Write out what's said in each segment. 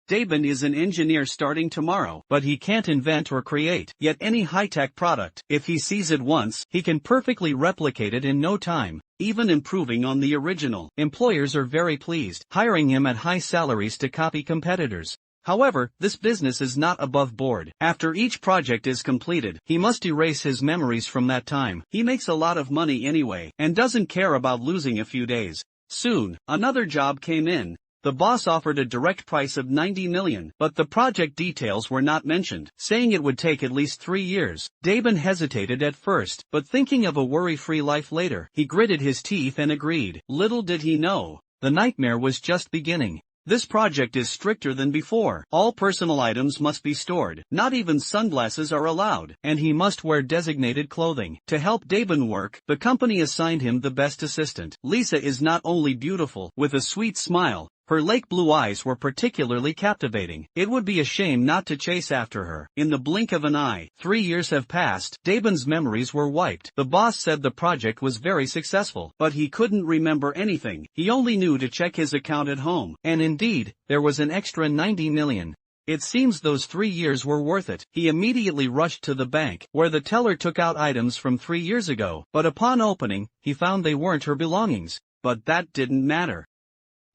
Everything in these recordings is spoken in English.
Daben is an engineer starting tomorrow, but he can't invent or create yet any high-tech product. If he sees it once, he can perfectly replicate it in no time, even improving on the original. Employers are very pleased, hiring him at high salaries to copy competitors. However, this business is not above board. After each project is completed, he must erase his memories from that time. He makes a lot of money anyway, and doesn't care about losing a few days. Soon, another job came in. The boss offered a direct price of 90 million, but the project details were not mentioned, saying it would take at least 3 years. Daben hesitated at first, but thinking of a worry-free life later, he gritted his teeth and agreed. Little did he know, the nightmare was just beginning. This project is stricter than before. All personal items must be stored, not even sunglasses are allowed, and he must wear designated clothing. To help Daben work, the company assigned him the best assistant. Lisa is not only beautiful, with a sweet smile, her lake blue eyes were particularly captivating. It would be a shame not to chase after her. In the blink of an eye, 3 years have passed. Daben's memories were wiped. The boss said the project was very successful, but he couldn't remember anything. He only knew to check his account at home. And indeed, there was an extra 90 million. It seems those 3 years were worth it. He immediately rushed to the bank, where the teller took out items from 3 years ago, but upon opening, he found they weren't her belongings. But that didn't matter.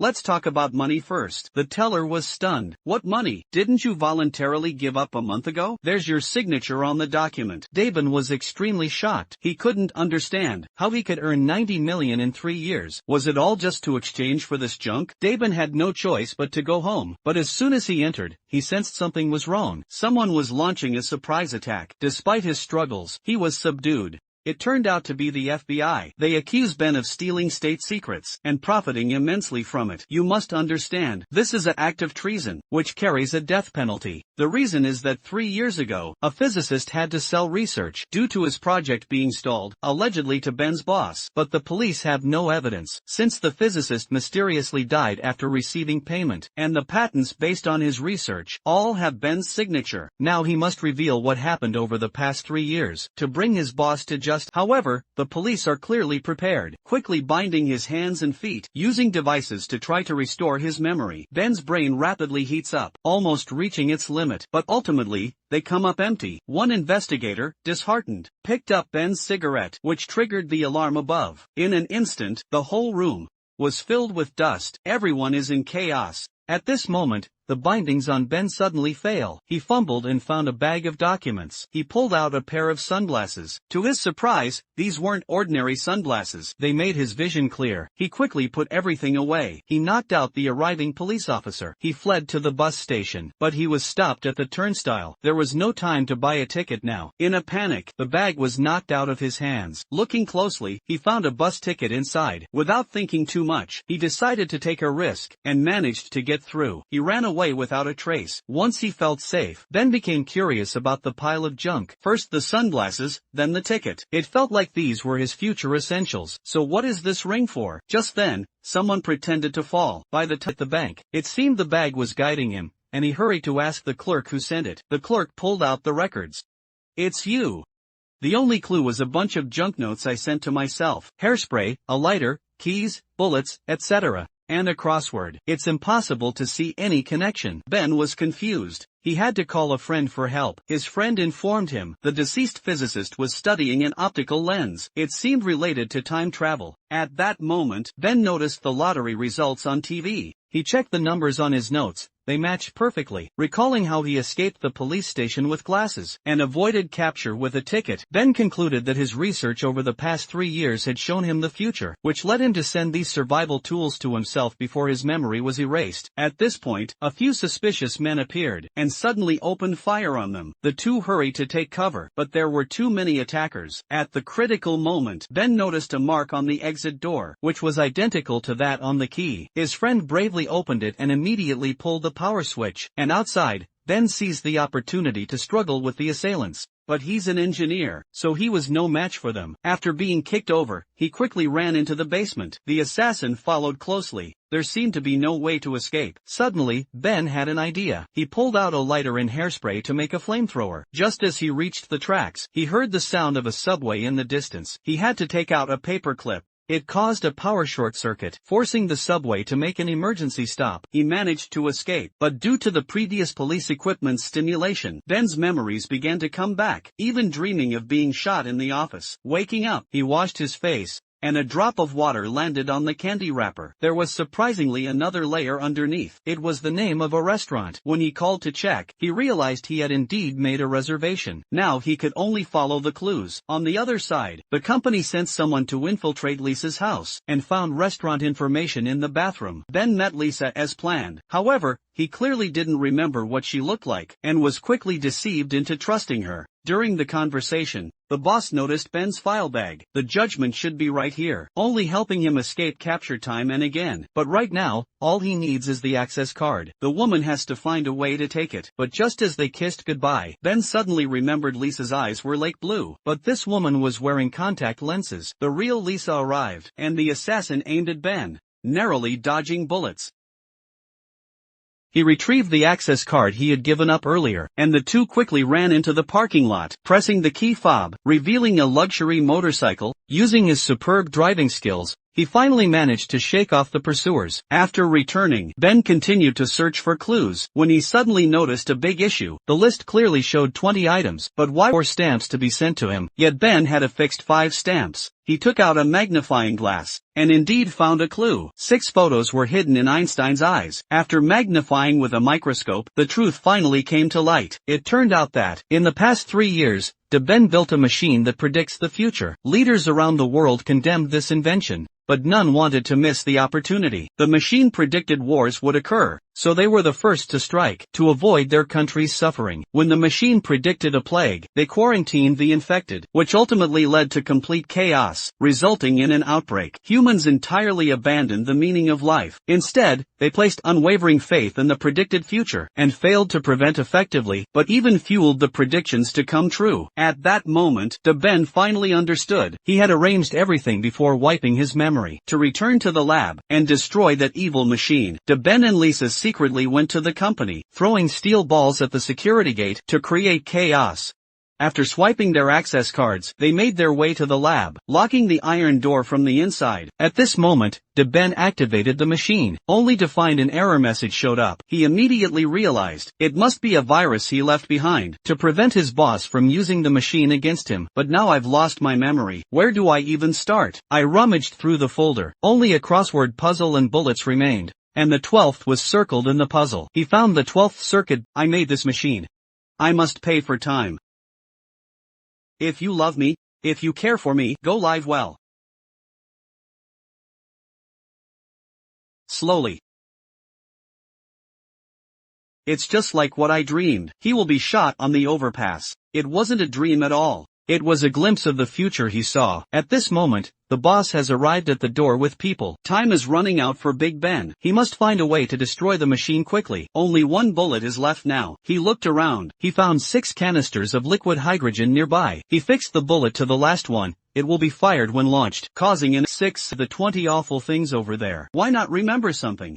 Let's talk about money first. The teller was stunned. What money? Didn't you voluntarily give up a month ago? There's your signature on the document. Daben was extremely shocked. He couldn't understand how he could earn 90 million in 3 years. Was it all just to exchange for this junk? Daben had no choice but to go home. But as soon as he entered, he sensed something was wrong. Someone was launching a surprise attack. Despite his struggles, he was subdued. It turned out to be the FBI. They accuse Ben of stealing state secrets and profiting immensely from it. You must understand, this is an act of treason, which carries a death penalty. The reason is that 3 years ago, a physicist had to sell research due to his project being stalled, allegedly to Ben's boss. But the police have no evidence, since the physicist mysteriously died after receiving payment, and the patents based on his research all have Ben's signature. Now he must reveal what happened over the past 3 years to bring his boss to justice. However, the police are clearly prepared, quickly binding his hands and feet, using devices to try to restore his memory. Ben's brain rapidly heats up, almost reaching its limit, but ultimately, they come up empty. One investigator, disheartened, picked up Ben's cigarette, which triggered the alarm above. In an instant, the whole room was filled with dust. Everyone is in chaos. At this moment, the bindings on Ben suddenly fail. He fumbled and found a bag of documents. He pulled out a pair of sunglasses. To his surprise, these weren't ordinary sunglasses. They made his vision clear. He quickly put everything away. He knocked out the arriving police officer. He fled to the bus station, but he was stopped at the turnstile. There was no time to buy a ticket now. In a panic, the bag was knocked out of his hands. Looking closely, he found a bus ticket inside. Without thinking too much, he decided to take a risk, and managed to get through. He ran away without a trace. Once he felt safe, Ben became curious about the pile of junk. First the sunglasses, then the ticket. It felt like these were his future essentials. So what is this ring for? Just then, someone pretended to fall by the at the bank. It seemed the bag was guiding him, and he hurried to ask the clerk who sent it. The clerk pulled out the records. It's you. The only clue was a bunch of junk notes I sent to myself. Hairspray, a lighter, keys, bullets, etc. And a crossword. It's impossible to see any connection. Ben was confused. He had to call a friend for help. His friend informed him the deceased physicist was studying an optical lens. It seemed related to time travel. At that moment, Ben noticed the lottery results on TV. He checked the numbers on his notes. They matched perfectly. Recalling how he escaped the police station with glasses and avoided capture with a ticket, Ben concluded that his research over the past 3 years had shown him the future, which led him to send these survival tools to himself before his memory was erased. At this point, a few suspicious men appeared and suddenly opened fire on them. The two hurried to take cover, but there were too many attackers. At the critical moment, Ben noticed a mark on the exit door, which was identical to that on the key. His friend bravely opened it and immediately pulled the power switch, and outside, Ben seized the opportunity to struggle with the assailants. But he's an engineer, so he was no match for them. After being kicked over, he quickly ran into the basement. The assassin followed closely. There seemed to be no way to escape. Suddenly, Ben had an idea. He pulled out a lighter and hairspray to make a flamethrower. Just as he reached the tracks, he heard the sound of a subway in the distance. He had to take out a paperclip It caused a power short circuit, forcing the subway to make an emergency stop. He managed to escape, but due to the previous police equipment's stimulation, Ben's memories began to come back, even dreaming of being shot in the office. Waking up, he washed his face, and a drop of water landed on the candy wrapper. There was surprisingly another layer underneath. It was the name of a restaurant. When he called to check, he realized he had indeed made a reservation. Now he could only follow the clues. On the other side, the company sent someone to infiltrate Lisa's house, and found restaurant information in the bathroom. Ben met Lisa as planned. However, he clearly didn't remember what she looked like, and was quickly deceived into trusting her. During the conversation, the boss noticed Ben's file bag. The judgment should be right here, only helping him escape capture time and again. But right now, all he needs is the access card. The woman has to find a way to take it. But just as they kissed goodbye, Ben suddenly remembered Lisa's eyes were lake blue. But this woman was wearing contact lenses. The real Lisa arrived, and the assassin aimed at Ben, narrowly dodging bullets. He retrieved the access card he had given up earlier, and the two quickly ran into the parking lot, pressing the key fob, revealing a luxury motorcycle. Using his superb driving skills, he finally managed to shake off the pursuers. After returning, Ben continued to search for clues, when he suddenly noticed a big issue. The list clearly showed 20 items, but why were stamps to be sent to him? Yet Ben had affixed 5 stamps. He took out a magnifying glass, and indeed found a clue. 6 photos were hidden in Einstein's eyes. After magnifying with a microscope, the truth finally came to light. It turned out that, in the past 3 years, Ben built a machine that predicts the future. Leaders around the world condemned this invention, but none wanted to miss the opportunity. The machine predicted wars would occur, so they were the first to strike, to avoid their country's suffering. When the machine predicted a plague, they quarantined the infected, which ultimately led to complete chaos, resulting in an outbreak. Humans entirely abandoned the meaning of life. Instead, they placed unwavering faith in the predicted future, and failed to prevent effectively, but even fueled the predictions to come true. At that moment, Ben finally understood. He had arranged everything before wiping his memory, to return to the lab, and destroy that evil machine. Ben and Lisa secretly went to the company, throwing steel balls at the security gate to create chaos. After swiping their access cards, they made their way to the lab, locking the iron door from the inside. At this moment, Ben activated the machine, only to find an error message showed up. He immediately realized it must be a virus he left behind, to prevent his boss from using the machine against him. But now I've lost my memory. Where do I even start? I rummaged through the folder. Only a crossword puzzle and bullets remained, and the 12th was circled in the puzzle. He found the 12th circuit. I made this machine. I must pay for time. If you love me, if you care for me, go live well. Slowly. It's just like what I dreamed. He will be shot on the overpass. It wasn't a dream at all. It was a glimpse of the future he saw. At this moment, the boss has arrived at the door with people. Time is running out for Big Ben. He must find a way to destroy the machine quickly. Only 1 bullet is left now. He looked around. He found 6 canisters of liquid hydrogen nearby. He fixed the bullet to the last one. It will be fired when launched, causing an 6 of the 20 awful things over there. Why not remember something?